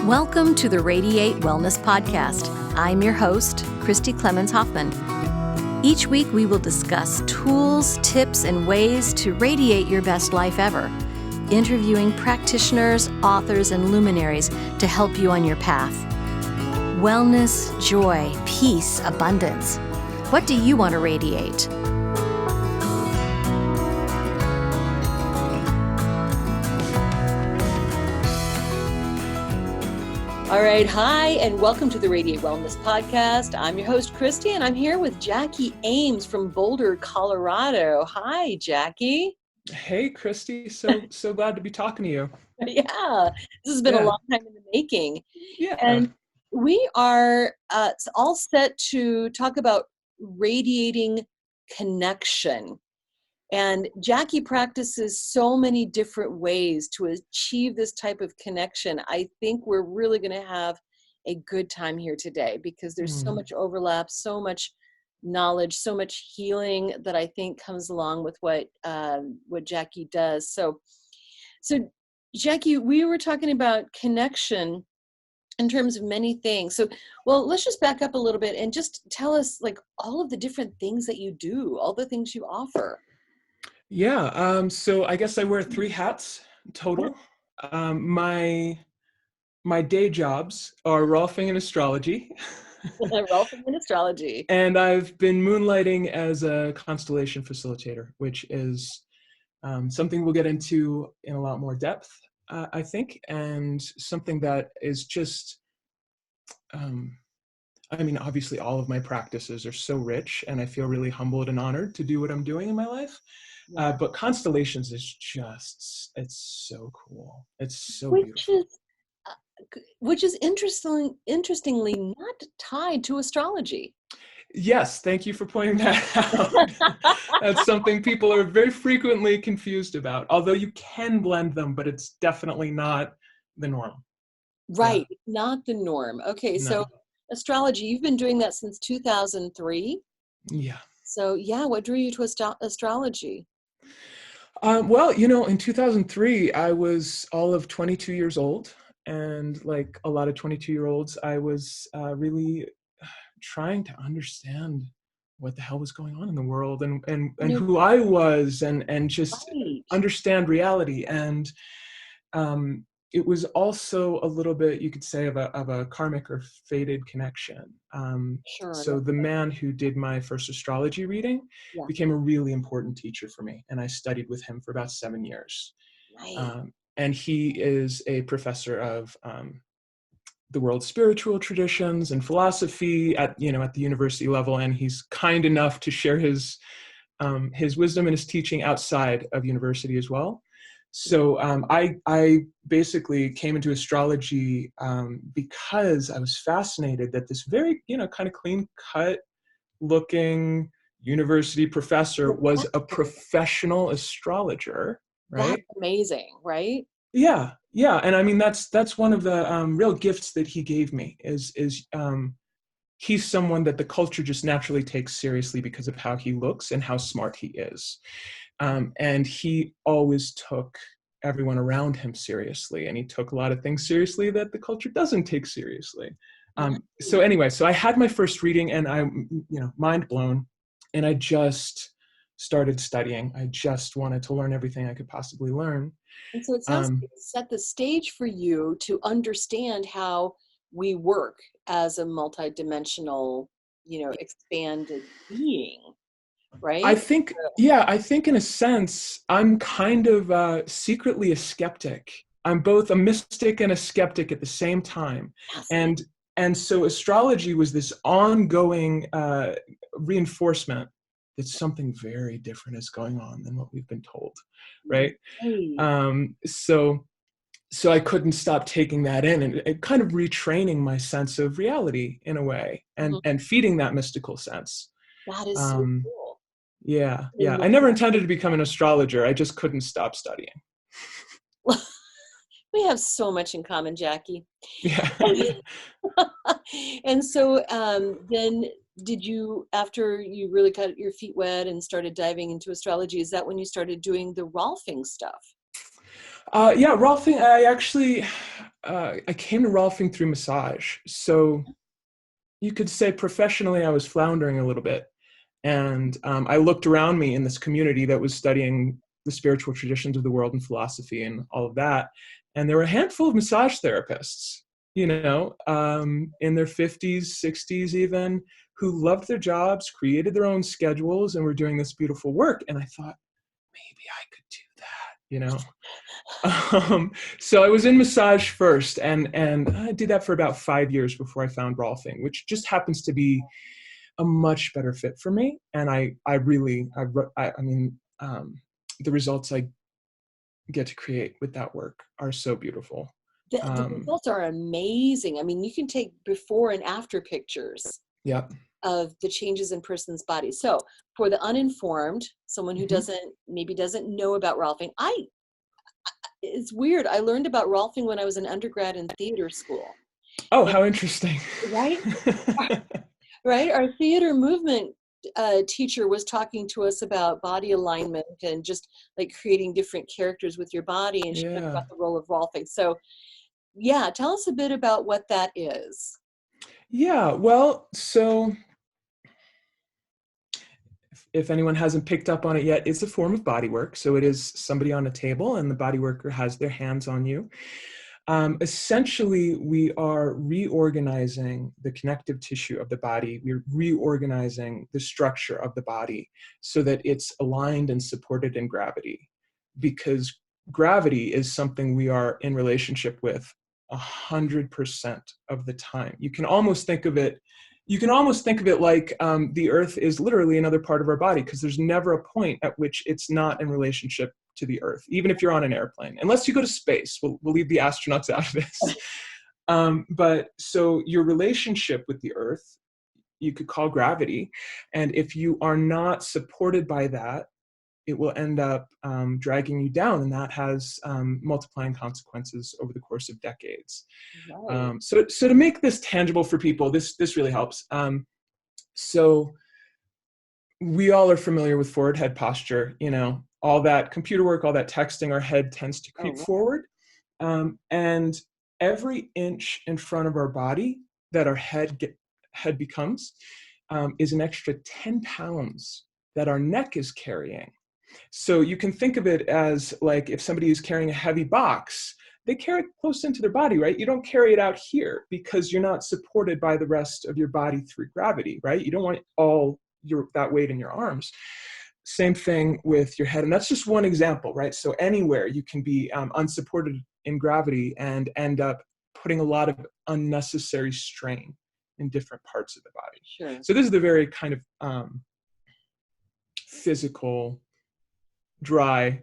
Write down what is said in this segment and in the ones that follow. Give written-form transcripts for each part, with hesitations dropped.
Welcome to the Radiate Wellness Podcast. I'm your host, Christy Clemens Hoffman. Each week we will discuss tools, tips, and ways to radiate your best life ever, interviewing practitioners, authors, and luminaries to help you on your path. Wellness, joy, peace, abundance. What do you want to radiate? All right. Hi, and welcome to the Radiate Wellness Podcast. I'm your host, Christy, and I'm here with Jackie Ames from Boulder, Colorado. Hi, Jackie. Hey, Christy. So glad to be talking to you. Yeah, this has been a long time in the making. Yeah. And we are all set to talk about radiating connection. And Jackie practices so many different ways to achieve this type of connection. I think we're really going to have a good time here today because there's so much overlap, so much knowledge, so much healing that I think comes along with what Jackie does. So Jackie, we were talking about connection in terms of many things. So, well, let's just back up a little bit and just tell us like all of the different things that you do, all the things you offer. Yeah. So I guess I wear 3 hats total. My day jobs are Rolfing and Astrology. Rolfing and Astrology. And I've been moonlighting as a constellation facilitator, which is something we'll get into in a lot more depth, I think, and something that is just, obviously all of my practices are so rich, and I feel really humbled and honored to do what I'm doing in my life. But constellations is just, it's so cool. It's so beautiful. Which is interestingly not tied to astrology. Yes, thank you for pointing that out. That's something people are very frequently confused about, although you can blend them, but it's definitely not the norm. Right, not the norm. Okay, no. So astrology, you've been doing that since 2003? Yeah. So yeah, what drew you to astrology? Well, in 2003, I was all of 22 years old. And like a lot of 22-year-olds, I was really trying to understand what the hell was going on in the world and who I was and just understand reality. And it was also a little bit, you could say, of a karmic or fated connection. So the man who did my first astrology reading became a really important teacher for me. And I studied with him for about 7 years. Right. And he is a professor of the world's spiritual traditions and philosophy at the university level. And he's kind enough to share his wisdom and his teaching outside of university as well. So I basically came into astrology because I was fascinated that this very, kind of clean-cut looking university professor was a professional astrologer, right? That's amazing, right? Yeah. And I mean, that's one of the real gifts that he gave me is he's someone that the culture just naturally takes seriously because of how he looks and how smart he is. And he always took everyone around him seriously, and he took a lot of things seriously that the culture doesn't take seriously. So anyway, so I had my first reading and I, mind blown, and I just started studying. I just wanted to learn everything I could possibly learn. And so it sounds like it set the stage for you to understand how we work as a multidimensional, expanded being, right? I think in a sense, I'm kind of secretly a skeptic. I'm both a mystic and a skeptic at the same time. And so astrology was this ongoing reinforcement that something very different is going on than what we've been told, right? So I couldn't stop taking that in and kind of retraining my sense of reality in a way and feeding that mystical sense. That is so cool. Yeah. I never intended to become an astrologer. I just couldn't stop studying. We have so much in common, Jackie. Yeah. And so then did you, after you really got your feet wet and started diving into astrology, is that when you started doing the Rolfing stuff? Yeah, Rolfing, I came to Rolfing through massage. So you could say professionally, I was floundering a little bit. And I looked around me in this community that was studying the spiritual traditions of the world and philosophy and all of that. And there were a handful of massage therapists, in their 50s, 60s even, who loved their jobs, created their own schedules, and were doing this beautiful work. And I thought, maybe I could do that. So I was in massage first, and I did that for about 5 years before I found Rolfing, which just happens to be a much better fit for me. And I mean, the results I get to create with that work are so beautiful. The results are amazing. I mean, you can take before and after pictures Yeah. of the changes in person's body. So for the uninformed, someone who maybe doesn't know about Rolfing, it's weird. I learned about Rolfing when I was an undergrad in theater school. Oh, how interesting. Right? Right? Our theater movement teacher was talking to us about body alignment and just like creating different characters with your body, and she talked about the role of Rolfing. So yeah, tell us a bit about what that is. Yeah, well, so if anyone hasn't picked up on it yet, it's a form of body work. So it is somebody on a table and the body worker has their hands on you. Essentially, we are reorganizing the connective tissue of the body. We're reorganizing the structure of the body so that it's aligned and supported in gravity. Because gravity is something we are in relationship with 100% of the time. You can almost think of it like the earth is literally another part of our body, because there's never a point at which it's not in relationship to the earth, even if you're on an airplane, unless you go to space. We'll leave the astronauts out of this. But so your relationship with the earth, you could call gravity. And if you are not supported by that, it will end up dragging you down. And that has multiplying consequences over the course of decades. Right. So to make this tangible for people, this really helps. So we all are familiar with forward head posture, all that computer work, all that texting, our head tends to creep forward. And every inch in front of our body that our head becomes is an extra 10 pounds that our neck is carrying. So you can think of it as like if somebody is carrying a heavy box, they carry it close into their body, right? You don't carry it out here because you're not supported by the rest of your body through gravity, right? You don't want all that weight in your arms. Same thing with your head. And that's just one example, right? So anywhere you can be unsupported in gravity and end up putting a lot of unnecessary strain in different parts of the body. Sure. So this is the very kind of physical, dry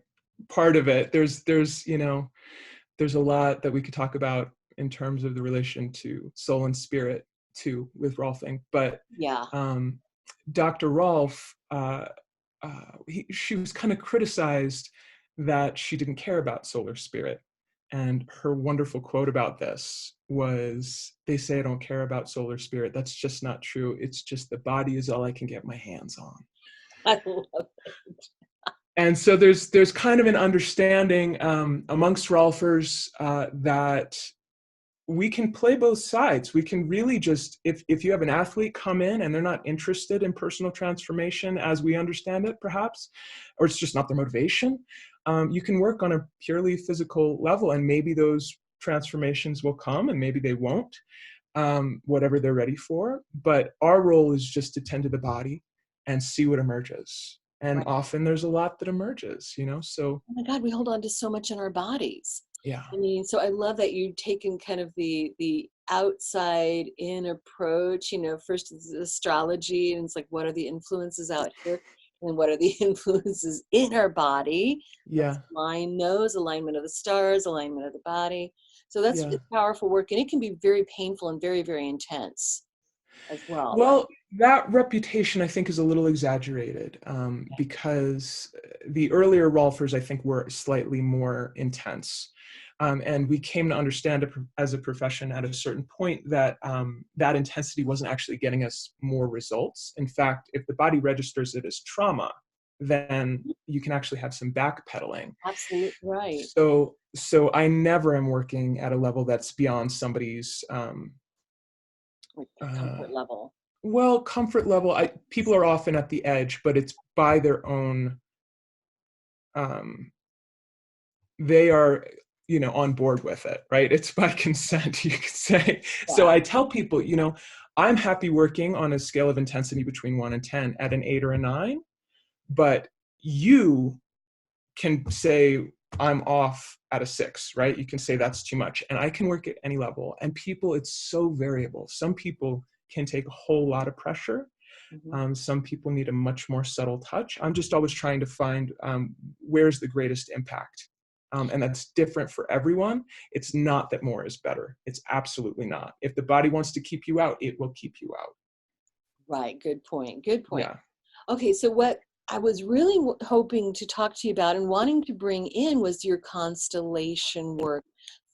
part of it. There's a lot that we could talk about in terms of the relation to soul and spirit too with Rolfing. But yeah, Dr. Rolf, she was kind of criticized that she didn't care about soul or spirit. And her wonderful quote about this was, "They say I don't care about soul or spirit. That's just not true. It's just the body is all I can get my hands on." I love it. And so there's kind of an understanding amongst Rolfers that we can play both sides. We can really just, if you have an athlete come in and they're not interested in personal transformation as we understand it, perhaps, or it's just not their motivation, you can work on a purely physical level, and maybe those transformations will come and maybe they won't, whatever they're ready for. But our role is just to tend to the body and see what emerges. And often there's a lot that emerges, so. Oh my God, we hold on to so much in our bodies. Yeah. I mean, so I love that you've taken kind of the outside in approach, first it's astrology, and it's like, what are the influences out here? And what are the influences in our body? Yeah. Line nose, alignment of the stars, alignment of the body. So that's Yeah. it's powerful work, and it can be very painful and very, very intense as well. Well, that reputation, I think, is a little exaggerated because the earlier Rolfers, I think, were slightly more intense. And we came to understand as a profession at a certain point that that intensity wasn't actually getting us more results. In fact, if the body registers it as trauma, then you can actually have some backpedaling. Absolutely right. So so I never am working at a level that's beyond somebody's Like uh, comfort level. well, comfort level. People are often at the edge, but it's by their own. Um, they are, on board with it, right? It's by consent, you could say. So Yeah. I tell people, I'm happy working on a scale of intensity between 1 and 10 at an 8 or a 9, but you can say I'm off at a 6, right? You can say that's too much. And I can work at any level. And people, it's so variable. Some people can take a whole lot of pressure. Mm-hmm. Some people need a much more subtle touch. I'm just always trying to find where's the greatest impact. And that's different for everyone. It's not that more is better. It's absolutely not. If the body wants to keep you out, it will keep you out. Right. Good point. Good point. Yeah. Okay. So what I was really hoping to talk to you about and wanting to bring in was your constellation work,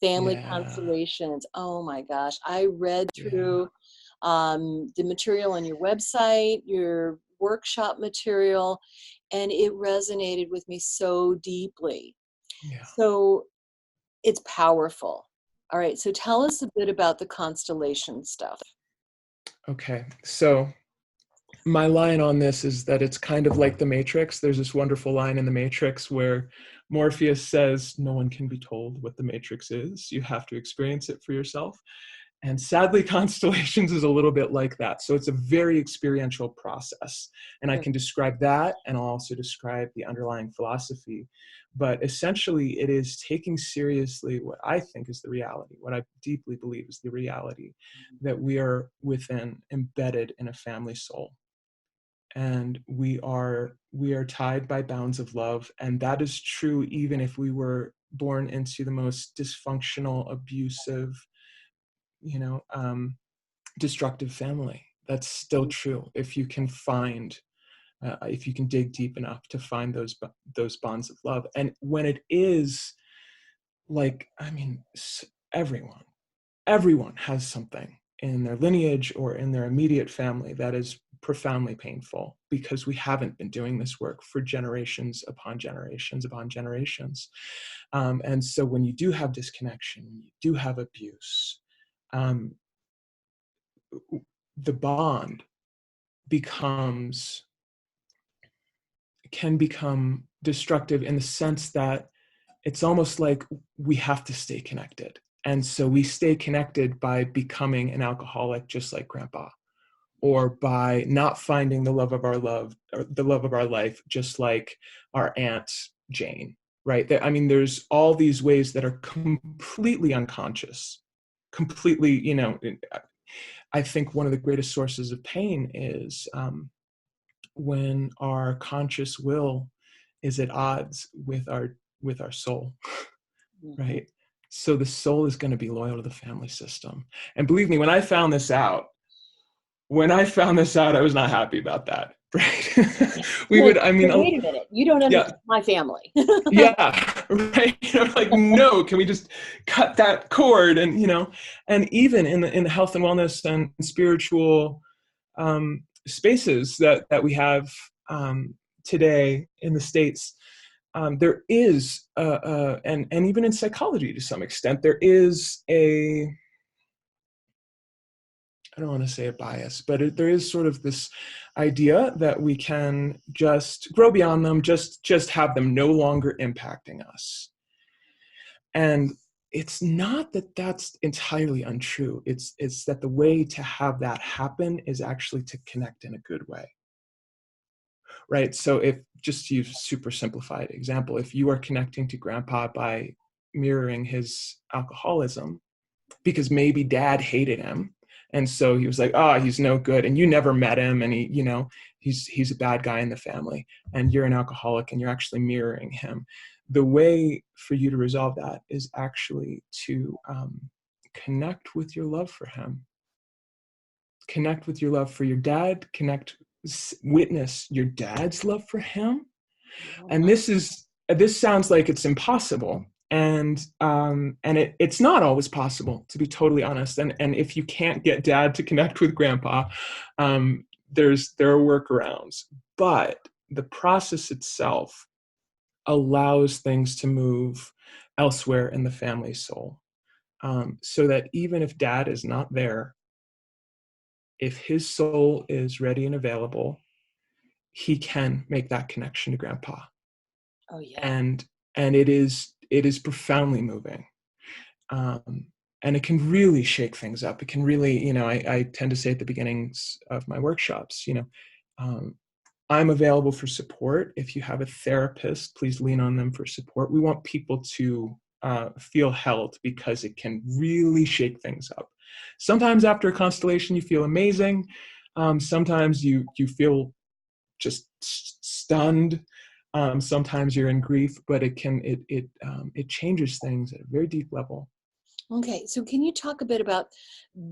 family Yeah. constellations. Oh my gosh. I read Yeah. through the material on your website, your workshop material, and it resonated with me so deeply. Yeah. So it's powerful. All right. So tell us a bit about the constellation stuff. Okay. So my line on this is that it's kind of like the Matrix. There's this wonderful line in the Matrix where Morpheus says, no one can be told what the Matrix is. You have to experience it for yourself. And sadly, Constellations is a little bit like that. So it's a very experiential process. And I Good. can describe that, and I'll also describe the underlying philosophy. But essentially, it is taking seriously what I think is the reality, what I deeply believe is the reality, that we are within, embedded in a family soul. And we are tied by bounds of love. And that is true even if we were born into the most dysfunctional, abusive, you know, destructive family. That's still true if you can find, if you can dig deep enough to find those bonds of love. And when it is like, I mean, everyone has something in their lineage or in their immediate family that is profoundly painful because we haven't been doing this work for generations upon generations upon generations. And so when you do have disconnection, when you do have abuse, um, the bond becomes can become destructive in the sense that it's almost like we have to stay connected. And so we stay connected by becoming an alcoholic, just like grandpa, or by not finding the love of our love or the love of our life, just like our aunt Jane, right? I mean, there's all these ways that are completely unconscious, completely, I think one of the greatest sources of pain is when our conscious will is at odds with our soul, Mhm. right? So the soul is going to be loyal to the family system. And believe me, when I found this out, I was not happy about that. Right? We Like, would, I mean, wait a minute, you don't yeah, understand my family. yeah, right. Like, no, can we just cut that cord? And even in the health and wellness and spiritual spaces that we have today in the States, there is, and even in psychology to some extent, there is I don't want to say a bias, but there is sort of this idea that we can just grow beyond them, just have them no longer impacting us. And it's not that that's entirely untrue. It's that the way to have that happen is actually to connect in a good way. Right. So if, just to use a super simplified example, if you are connecting to grandpa by mirroring his alcoholism, because maybe dad hated him. And so he was like, oh, he's no good. And you never met him. And he's a bad guy in the family. And you're an alcoholic and you're actually mirroring him. The way for you to resolve that is actually to connect with your love for him. Connect with your love for your dad. Witness your dad's love for him. And this sounds like it's impossible, and it's not always possible, to be totally honest. And if you can't get dad to connect with grandpa, there are workarounds, but the process itself allows things to move elsewhere in the family soul. So that even if dad is not there, if his soul is ready and available, he can make that connection to grandpa. Oh yeah. And it is profoundly moving. And it can really shake things up. It can really, I tend to say at the beginnings of my workshops, I'm available for support. If you have a therapist, please lean on them for support. We want people to feel held, because it can really shake things up. Sometimes after a constellation, you feel amazing. Sometimes you feel just stunned. Sometimes you're in grief, but it changes things at a very deep level. Okay, so can you talk a bit about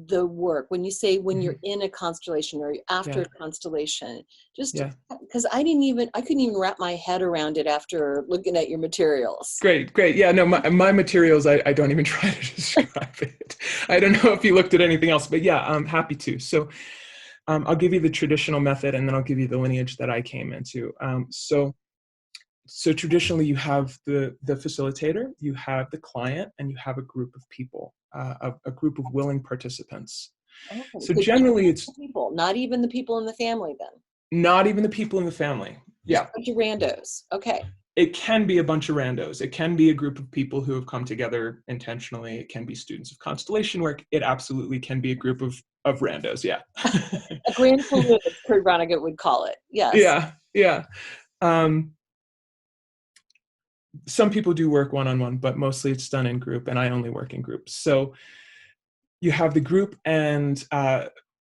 the work when you say when you're in a constellation or after a constellation? Just because I couldn't even wrap my head around it after looking at your materials. Great. Yeah, no, my materials, I don't even try to describe it. I don't know if you looked at anything else, but yeah, I'm happy to. So I'll give you the traditional method, and then I'll give you the lineage that I came into. So traditionally, you have the facilitator, you have the client, and you have a group of people, a group of willing participants. Okay. So generally, it's people, not even the people in the family then. Not even the people in the family. Just a bunch of randos. Okay. It can be a bunch of randos. It can be a group of people who have come together intentionally. It can be students of constellation work. It absolutely can be a group of randos. Yeah. A grand salute, as Kurt Vonnegut would call it. Yes. Yeah. Some people do work one-on-one, but mostly it's done in group, and I only work in groups. So you have the group, and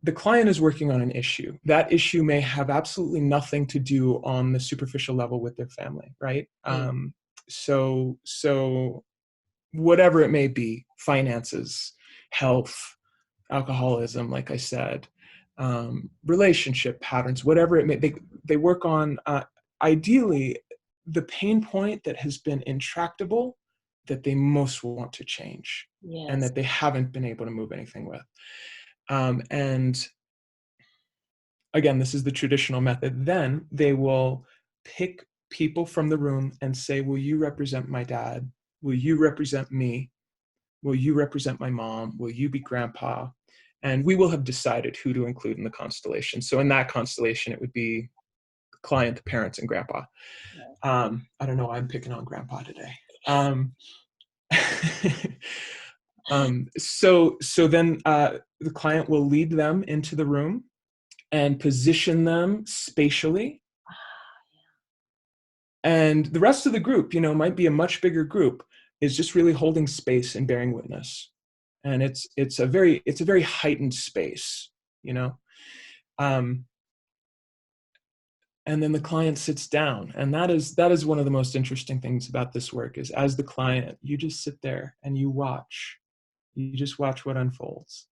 the client is working on an issue. That issue may have absolutely nothing to do on the superficial level with their family, right? So whatever it may be, finances, health, alcoholism, like I said, relationship patterns, whatever it may, they work on, ideally, the pain point that has been intractable, that they most want to change, and that they haven't been able to move anything with. And again, this is the traditional method. Then they will pick people from the room and say, will you represent my dad? Will you represent me? Will you represent my mom? Will you be grandpa? And we will have decided who to include in the constellation. So in that constellation, it would be the client, the parents, and grandpa. I don't know why I'm picking on grandpa today. So then the client will lead them into the room and position them spatially. And the rest of the group, might be a much bigger group, is just really holding space and bearing witness. And it's a very heightened space, and then the client sits down. And that is one of the most interesting things about this work, is as the client, you just sit there and you just watch what unfolds.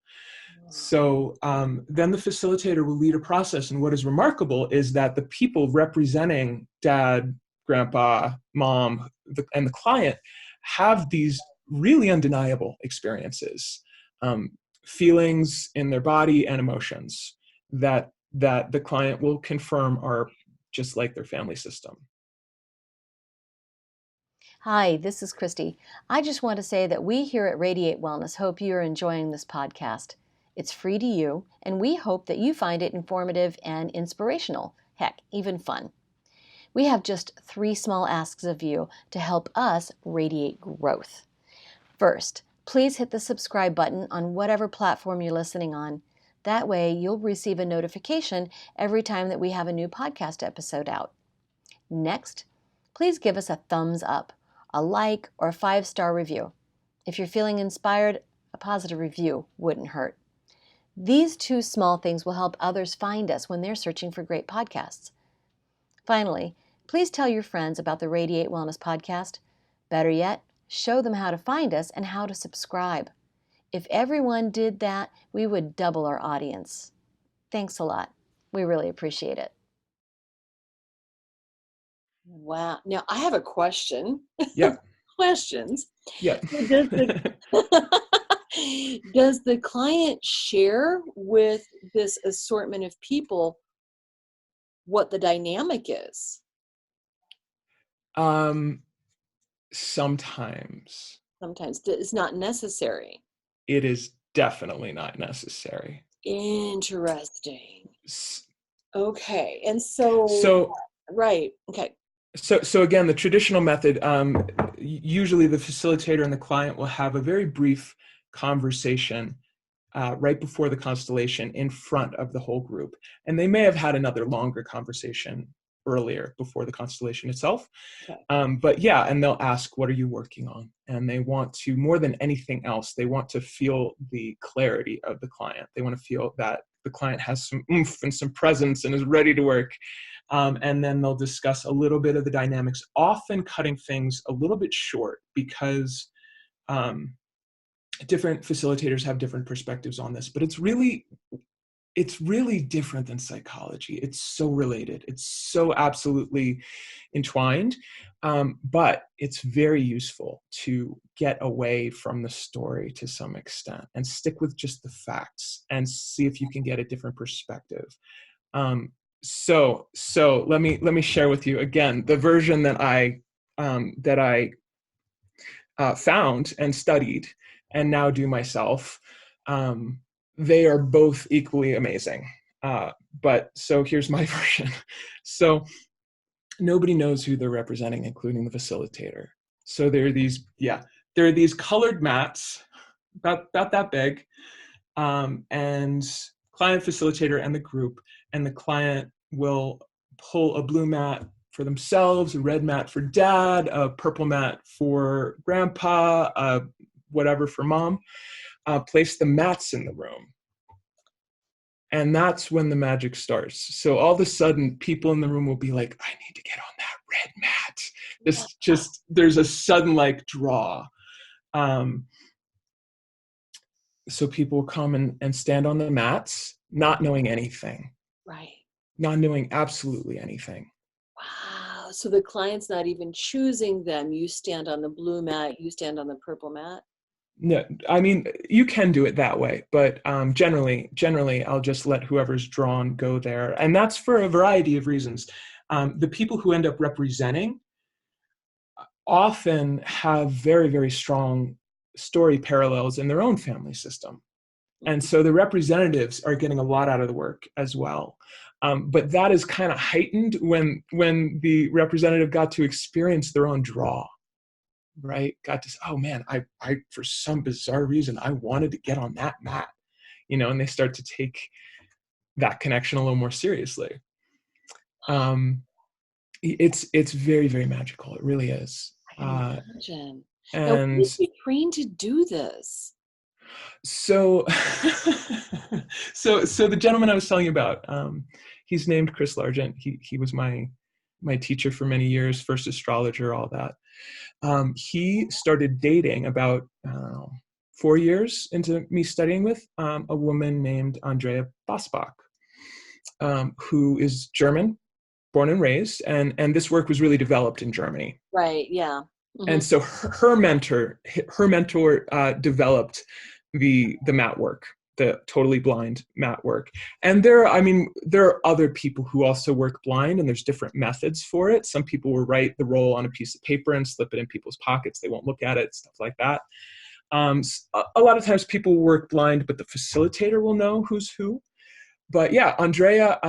So then the facilitator will lead a process. And what is remarkable is that the people representing dad, grandpa, mom, and the client have these really undeniable experiences, feelings in their body and emotions that the client will confirm are just like their family system. Hi, this is Christy. I just want to say that we here at Radiate Wellness hope you are enjoying this podcast. It's free to you, and we hope that you find it informative and inspirational, heck, even fun. We have just 3 small asks of you to help us radiate growth. First, please hit the subscribe button on whatever platform you're listening on. That way, you'll receive a notification every time that we have a new podcast episode out. Next, please give us a thumbs up, a like, or a 5-star review. If you're feeling inspired, a positive review wouldn't hurt. These 2 small things will help others find us when they're searching for great podcasts. Finally, please tell your friends about the Radiate Wellness podcast. Better yet, show them how to find us and how to subscribe. If everyone did that, we would double our audience. Thanks a lot. We really appreciate it. Wow. Now I have a question. Yeah. Questions. Yeah. So does the client share with this assortment of people what the dynamic is? Sometimes. Sometimes it's not necessary. It is definitely not necessary. Interesting. S- Okay. And so, So, right. Okay. so again, the traditional method, usually the facilitator and the client will have a very brief conversation right before the constellation in front of the whole group. And they may have had another longer conversation earlier before the constellation itself. Okay. But yeah, and they'll ask, what are you working on? And they want to, more than anything else, they want to feel the clarity of the client. They want to feel that the client has some oomph and some presence and is ready to work. And then they'll discuss a little bit of the dynamics, often cutting things a little bit short because different facilitators have different perspectives on this, but it's really different than psychology. It's so related. It's so absolutely entwined. But it's very useful to get away from the story to some extent and stick with just the facts and see if you can get a different perspective. So let me share with you again the version that I found and studied and now do myself. They are both equally amazing. But so here's my version. So nobody knows who they're representing, including the facilitator. So there are these colored mats about that big, and client, facilitator, and the group, and the client will pull a blue mat for themselves, a red mat for dad, a purple mat for grandpa, whatever for mom, place the mats in the room. And that's when the magic starts. So all of a sudden, people in the room will be like, I need to get on that red mat. There's a sudden like draw. So people will come and stand on the mats, not knowing anything. Right. Not knowing absolutely anything. Wow. So the client's not even choosing them. You stand on the blue mat, you stand on the purple mat. No, I mean, you can do it that way, but generally, I'll just let whoever's drawn go there. And that's for a variety of reasons. The people who end up representing often have very, very strong story parallels in their own family system. And so the representatives are getting a lot out of the work as well. But that is kind of heightened when the representative got to experience their own draw. Right? Got to, oh man, I for some bizarre reason, I wanted to get on that mat, and they start to take that connection a little more seriously. It's very, very magical. It really is. I can imagine. Now, when And did you train to do this? so, so the gentleman I was telling you about, he's named Chris Largent. He was my teacher for many years, first astrologer, all that. He started dating about 4 years into me studying with a woman named Andrea Bosbach, who is German, born and raised, and this work was really developed in Germany. Right. Yeah. Mm-hmm. And so her mentor developed the mat work, the totally blind mat work. And there are other people who also work blind, and there's different methods for it. Some people will write the role on a piece of paper and slip it in people's pockets. They won't look at it, stuff like that. A lot of times people work blind, but the facilitator will know who's who. But yeah, Andrea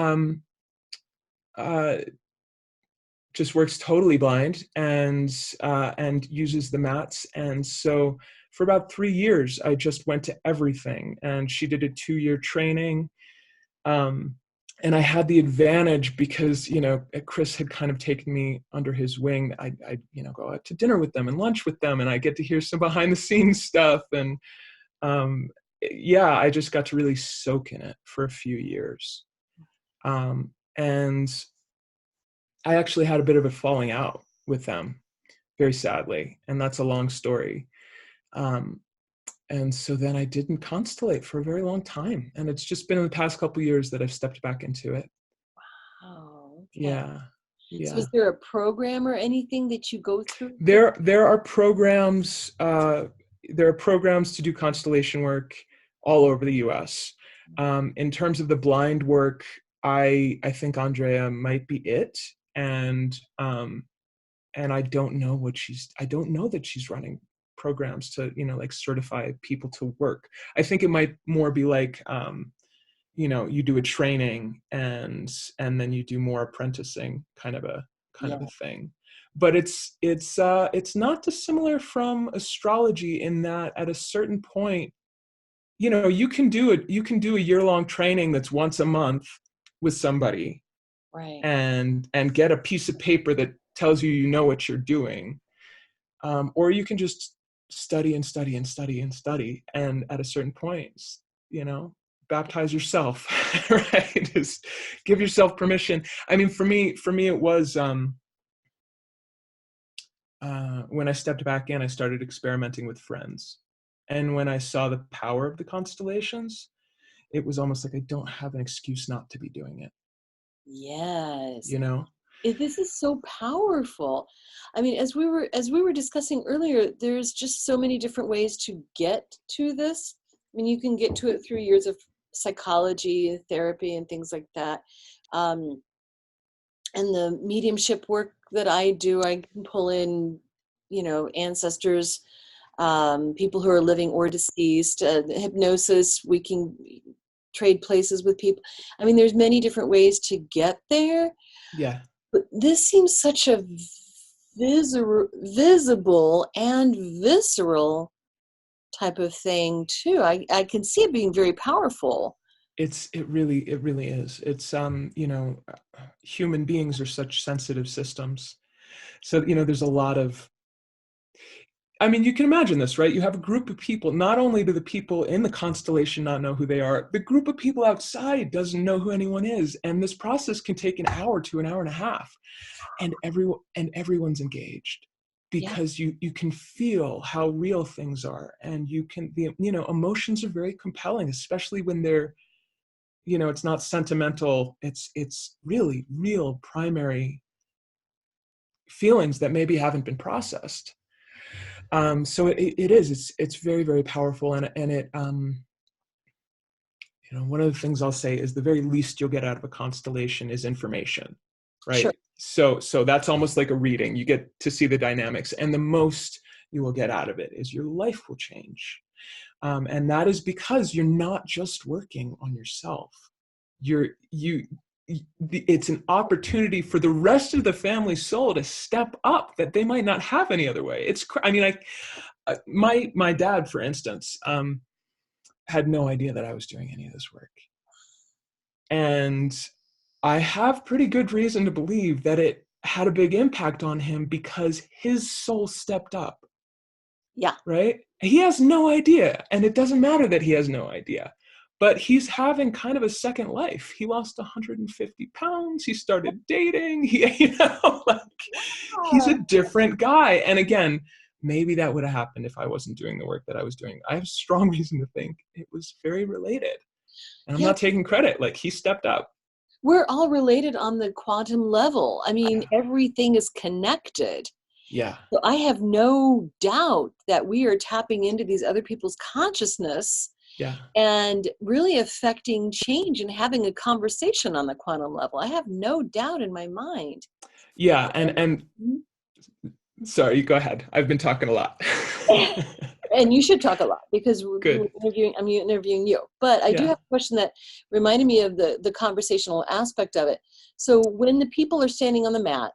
just works totally blind and uses the mats. And so for about 3 years, I just went to everything. And she did a 2-year training. And I had the advantage because, Chris had kind of taken me under his wing. I go out to dinner with them and lunch with them, and I get to hear some behind the scenes stuff. And I just got to really soak in it for a few years. And I actually had a bit of a falling out with them, very sadly. And that's a long story. And so then I didn't constellate for a very long time. And it's just been in the past couple of years that I've stepped back into it. Wow. Okay. Yeah. So is there a program or anything that you go through? There are programs. There are programs to do constellation work all over the U.S. In terms of the blind work, I think Andrea might be it. And and I don't know that she's running programs to, like certify people to work. I think it might more be like, you do a training and then you do more apprenticing kind of a Yeah. thing. But it's not dissimilar from astrology in that at a certain point, you can do a year-long training that's once a month with somebody Right. and get a piece of paper that tells you what you're doing, or you can just study and study and study and study, and at a certain point, baptize yourself. Right? Just give yourself permission. I mean, for me it was when I stepped back in, I started experimenting with friends, and when I saw the power of the constellations, it was almost like I don't have an excuse not to be doing it. Yes. You know? This is so powerful. I mean, as we were discussing earlier, there's just so many different ways to get to this. I mean, you can get to it through years of psychology, therapy, and things like that. Um, and the mediumship work that I do, I can pull in, ancestors, people who are living or deceased. Hypnosis, we can trade places with people. I mean, there's many different ways to get there. Yeah. But this seems such a visible and visceral type of thing too. I can see it being very powerful. It really is. It's human beings are such sensitive systems. So, there's a lot of, I mean, you can imagine this, right? You have a group of people. Not only do the people in the constellation not know who they are, the group of people outside doesn't know who anyone is. And this process can take an hour to an hour and a half. And everyone's engaged Yeah. because you can feel how real things are. And emotions are very compelling, especially when they're, it's not sentimental. It's really real primary feelings that maybe haven't been processed. So it is. It's very, very powerful, and it. One of the things I'll say is the very least you'll get out of a constellation is information, Sure. right? So that's almost like a reading. You get to see the dynamics, and the most you will get out of it is your life will change, and that is because you're not just working on yourself. It's an opportunity for the rest of the family soul to step up that they might not have any other way. My dad, for instance, had no idea that I was doing any of this work. And I have pretty good reason to believe that it had a big impact on him because his soul stepped up. Yeah. Right? He has no idea. And it doesn't matter that he has no idea. But he's having kind of a second life. He lost 150 pounds. He started dating. He's a different guy. And again, maybe that would have happened if I wasn't doing the work that I was doing. I have strong reason to think it was very related. And I'm Yeah. not taking credit. Like, he stepped up. We're all related on the quantum level. I mean, everything is connected. Yeah. So I have no doubt that we are tapping into these other people's consciousness Yeah. and really affecting change and having a conversation on the quantum level. I have no doubt in my mind. Yeah. And sorry, go ahead. I've been talking a lot. And you should talk a lot because Good. I'm interviewing you. But I do have a question that reminded me of the conversational aspect of it. So when the people are standing on the mat,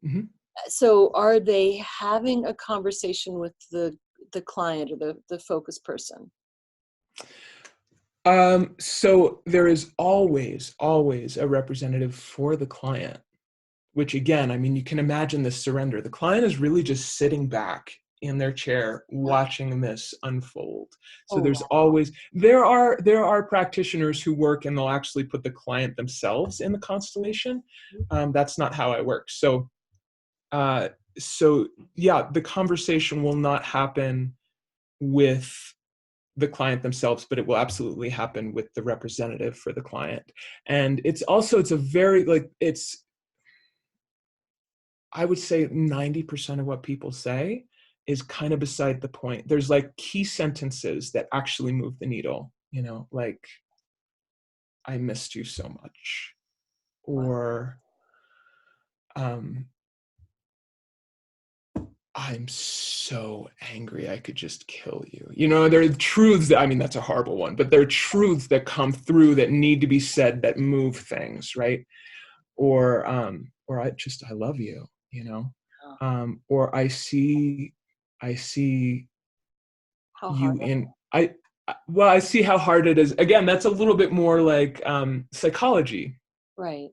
Mm-hmm. so are they having a conversation with the client or the focus person? So there is always a representative for the client, which again, I mean, you can imagine the surrender. The client is really just sitting back in their chair watching this unfold. So there are practitioners who work and they'll actually put the client themselves in the constellation. That's not how I work. So yeah, the conversation will not happen with the client themselves, but it will absolutely happen with the representative for the client. And it's a very, I would say 90% of what people say is kind of beside the point. There's like key sentences that actually move the needle, like, I missed you so much, or I'm so angry I could just kill you. You know, there are truths that, I mean, that's a horrible one, but there are truths that come through that need to be said that move things, right? Or I love you, you know? Or I see How hard. you in, well, I see how hard it is. Again, that's a little bit more like psychology. Right.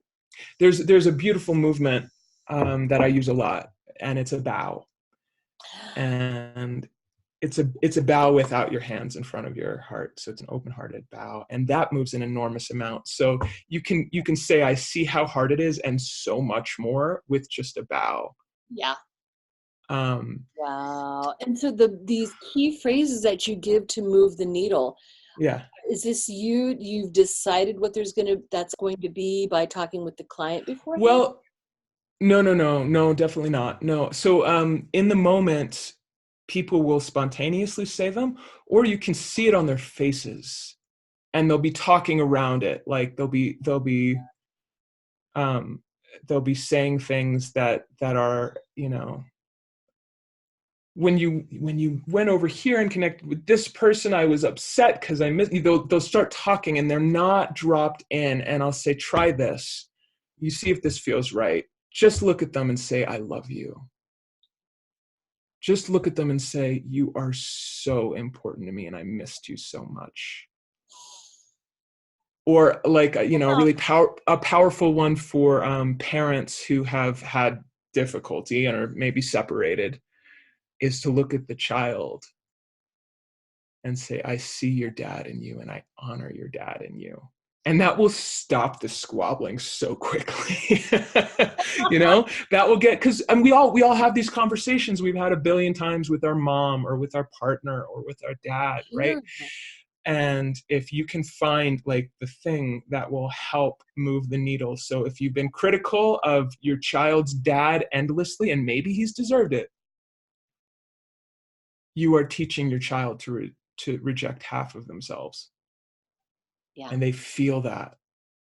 There's a beautiful movement that I use a lot, and it's a bow. And it's a bow without your hands in front of your heart, so it's an open-hearted bow, and that moves an enormous amount. So you can say, I see how hard it is, and so much more with just a bow. Yeah. um Wow. And so these key phrases that you give to move the needle, yeah. is this you've decided what that's going to be by talking with the client beforehand? Well, no, definitely not. No. So in the moment, people will spontaneously say them, or you can see it on their faces, and they'll be talking around it. Like um they'll be saying things that are, you know, when you went over here and connected with this person, I was upset because I missed you. They'll start talking, and they're not dropped in, and I'll say, try this. You see if this feels right. Just look at them and say, I love you. Just look at them and say, you are so important to me, and I missed you so much. Or like, you know, a powerful one for parents who have had difficulty and are maybe separated, is to look at the child and say, I see your dad in you, and I honor your dad in you. And that will stop the squabbling so quickly. You know, that will get, because we all have these conversations we've had a billion times with our mom or with our partner or with our dad, right? Sure. And if you can find like the thing that will help move the needle. So if you've been critical of your child's dad endlessly, and maybe he's deserved it, you are teaching your child to reject half of themselves. Yeah. And they feel that.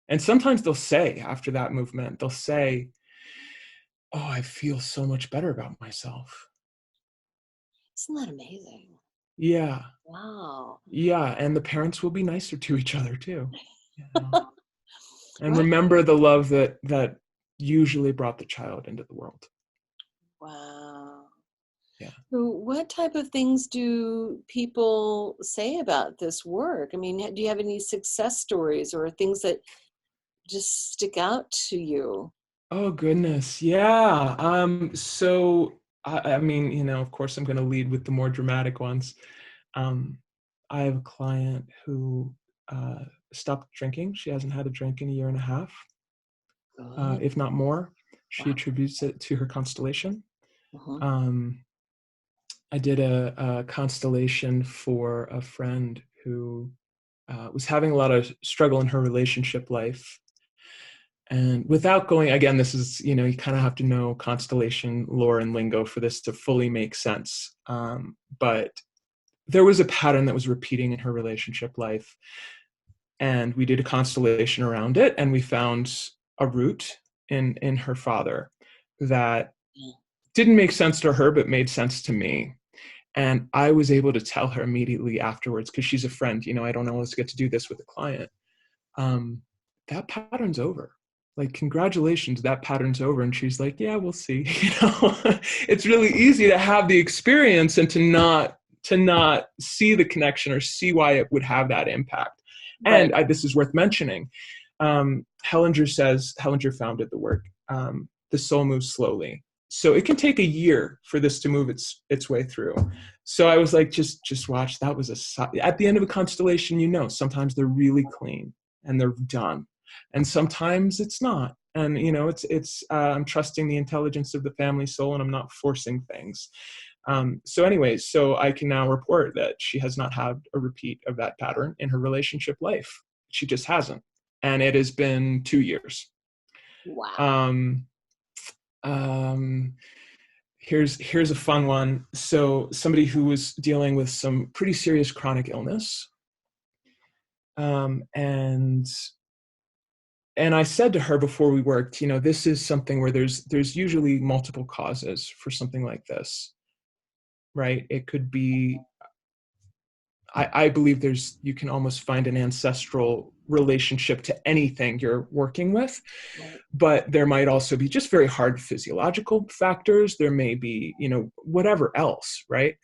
And sometimes they'll say, after that movement, they'll say, oh, I feel so much better about myself. Isn't that amazing? Yeah. Wow. Yeah. And the parents will be nicer to each other too. You know? And Right. remember the love that usually brought the child into the world. Wow. Yeah. So what type of things do people say about this work? I mean, do you have any success stories or things that just stick out to you? Oh goodness. Yeah. So I mean, you know, of course I'm gonna lead with the more dramatic ones. Um, I have a client who stopped drinking. She hasn't had a drink in a year and a half, Good. if not more. She Wow. attributes it to her constellation. Uh-huh. Um, I did a constellation for a friend who was having a lot of struggle in her relationship life. And without going, again, this is, you know, you kind of have to know constellation lore and lingo for this to fully make sense. But there was a pattern that was repeating in her relationship life. And we did a constellation around it, and we found a root in her father that Yeah. didn't make sense to her, but made sense to me. And I was able to tell her immediately afterwards, because she's a friend, you know, I don't always get to do this with a client. That pattern's over. Like, congratulations, that pattern's over. And she's like, yeah, we'll see. You know, it's really easy to have the experience and to not see the connection or see why it would have that impact. Right. And this is worth mentioning. Hellinger founded the work. The soul moves slowly, so it can take a year for this to move its way through. So I was like, just watch. That was at the end of a constellation, you know, sometimes they're really clean and they're done, and sometimes it's not. And you know, it's I'm trusting the intelligence of the family soul, and I'm not forcing things. So anyways, so I can now report that she has not had a repeat of that pattern in her relationship life. She just hasn't. And it has been 2 years. Wow. Um, here's a fun one. So somebody who was dealing with some pretty serious chronic illness. And I said to her before we worked, you know, this is something where there's usually multiple causes for something like this. right? It could be, I believe you can almost find an ancestral relationship to anything you're working with, Right. but there might also be just very hard physiological factors. There may be, whatever else, right?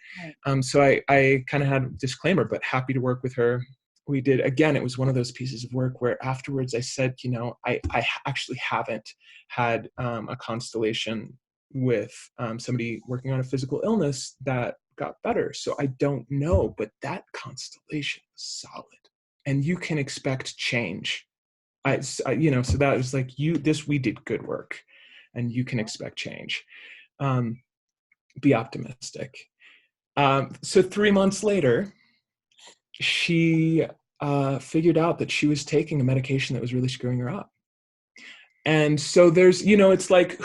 Right. So I kind of had a disclaimer, but happy to work with her. We did, again, it was one of those pieces of work where afterwards I said, I actually haven't had a constellation with somebody working on a physical illness that got better. So I don't know, but that constellation was solid, and you can expect change. So that was like, we did good work, and you can expect change. Be optimistic. So 3 months later, she figured out that she was taking a medication that was really screwing her up. And so there's, it's like,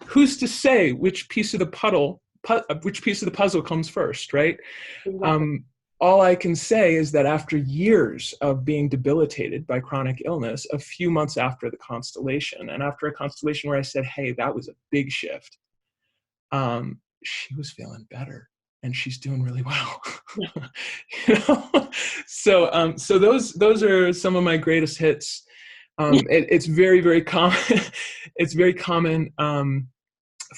who's to say which piece of the puzzle comes first, right? Exactly. All I can say is that after years of being debilitated by chronic illness, a few months after the constellation, and after a constellation where I said, hey, that was a big shift, she was feeling better, and she's doing really well. So those are some of my greatest hits. It's very, very common. It's very common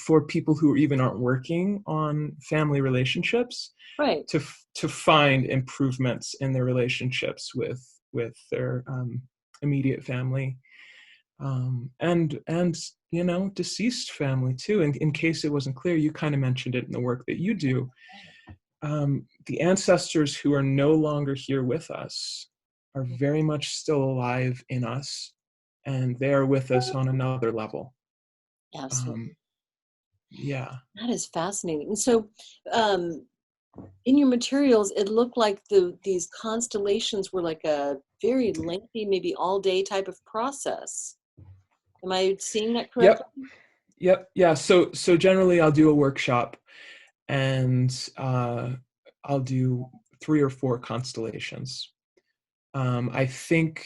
for people who even aren't working on family relationships, Right. to find improvements in their relationships with their immediate family, and deceased family too. And in case it wasn't clear, you kind of mentioned it in the work that you do. The ancestors who are no longer here with us are very much still alive in us, and they are with us on another level. Absolutely. Yeah. That is fascinating. And so, in your materials, it looked like these constellations were like a very lengthy, maybe all day type of process. Am I seeing that correctly? Yep. Yeah. So generally I'll do a workshop, and I'll do 3 or 4 constellations. I think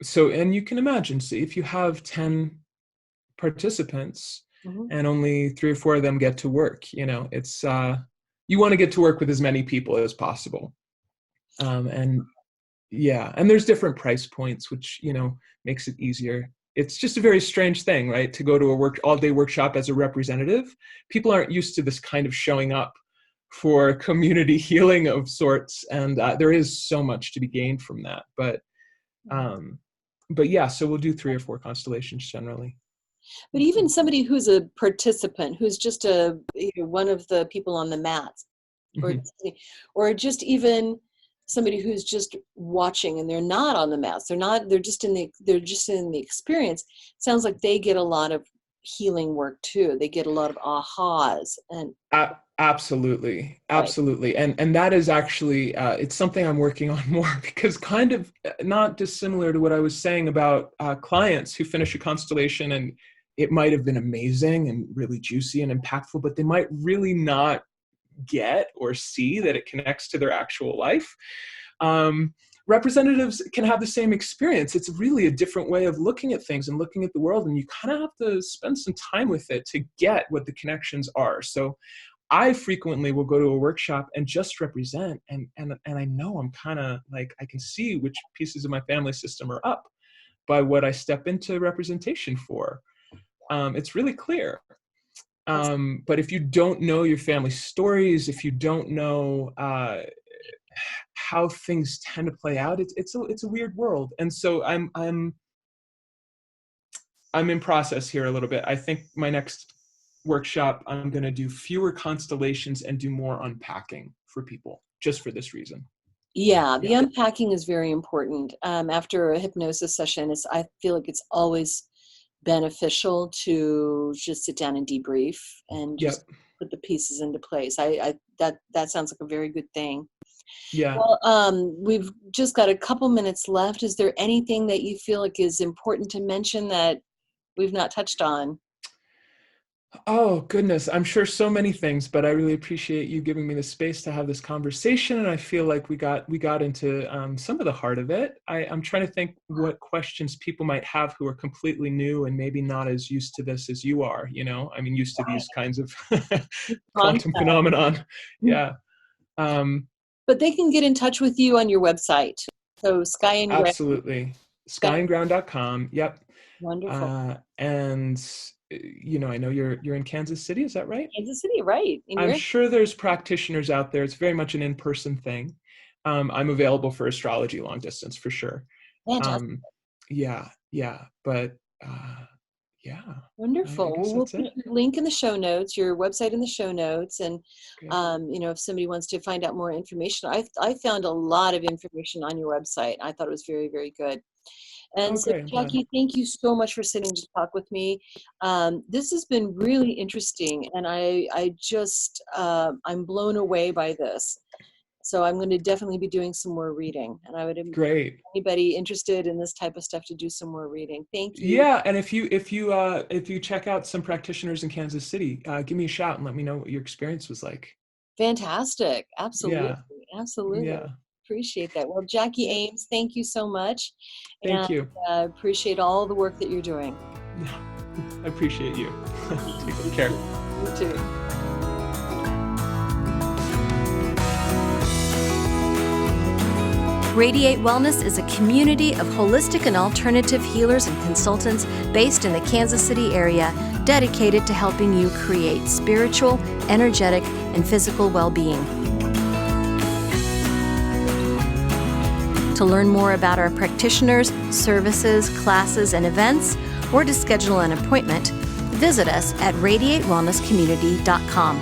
so. And you can imagine, see, if you have 10 participants Mm-hmm. and only 3 or 4 of them get to work, it's, you want to get to work with as many people as possible. And yeah, and there's different price points, which, makes it easier. It's just a very strange thing, right? To go to a all-day workshop as a representative. People aren't used to this kind of showing up for community healing of sorts, and there is so much to be gained from that. But yeah, so we'll do 3 or 4 constellations generally. But even somebody who's a participant, who's just one of the people on the mats, or Mm-hmm. or just even somebody who's just watching and they're not on the mats, they're just in the experience. Sounds like they get a lot of healing work too. They get a lot of ahas. And Absolutely. right. And that is actually, it's something I'm working on more, because kind of not dissimilar to what I was saying about clients who finish a constellation, and it might have been amazing and really juicy and impactful, but they might really not get or see that it connects to their actual life. Representatives can have the same experience. It's really a different way of looking at things and looking at the world, and you kind of have to spend some time with it to get what the connections are. So I frequently will go to a workshop and just represent, and I know I'm kind of like, I can see which pieces of my family system are up by what I step into representation for. It's really clear. But if you don't know your family stories, if you don't know how things tend to play out, it's a weird world. And so I'm in process here a little bit. I think my next workshop, I'm going to do fewer constellations and do more unpacking for people, just for this reason. Yeah, the Yeah. unpacking is very important. After a hypnosis session, I feel like it's always beneficial to just sit down and debrief and just Yep. put the pieces into place. That sounds like a very good thing. Yeah. Well, we've just got a couple minutes left. Is there anything that you feel like is important to mention that we've not touched on? Oh, goodness. I'm sure so many things, but I really appreciate you giving me the space to have this conversation. And I feel like we got into some of the heart of it. I'm trying to think what questions people might have who are completely new and maybe not as used to this as you are, I mean, used to these kinds of quantum Concept. phenomenon. Yeah. Um, But they can get in touch with you on your website. So Sky and Ground. Absolutely. Sky, Skyandground.com. Yep. wonderful. And I know you're in Kansas City, is that right? Kansas City, right? And I'm you're sure there's practitioners out there. It's very much an in-person thing. I'm available for astrology long distance for sure. fantastic. Um, yeah. But yeah, I Wonderful. guess Well, we'll that's put it. your link in the show notes, your website in the show notes, and Great. if somebody wants to find out more information, I found a lot of information on your website. I thought it was very, very good. And Oh, so, great. I'm glad. Jackie, thank you so much for sitting to talk with me. This has been really interesting, and I just I'm blown away by this. So I'm going to definitely be doing some more reading, and I would encourage Great. anybody interested in this type of stuff to do some more reading. Thank you. Yeah, and if you check out some practitioners in Kansas City, give me a shout and let me know what your experience was like. Fantastic. Absolutely. Yeah, Absolutely. yeah. Appreciate that. Well, Jackie Yep. Ames, thank you so much. And Thank you. appreciate all the work that you're doing. Yeah, I appreciate you. Take good care. You too. Radiate Wellness is a community of holistic and alternative healers and consultants based in the Kansas City area, dedicated to helping you create spiritual, energetic, and physical well-being. To learn more about our practitioners, services, classes, and events, or to schedule an appointment, visit us at radiatewellnesscommunity.com.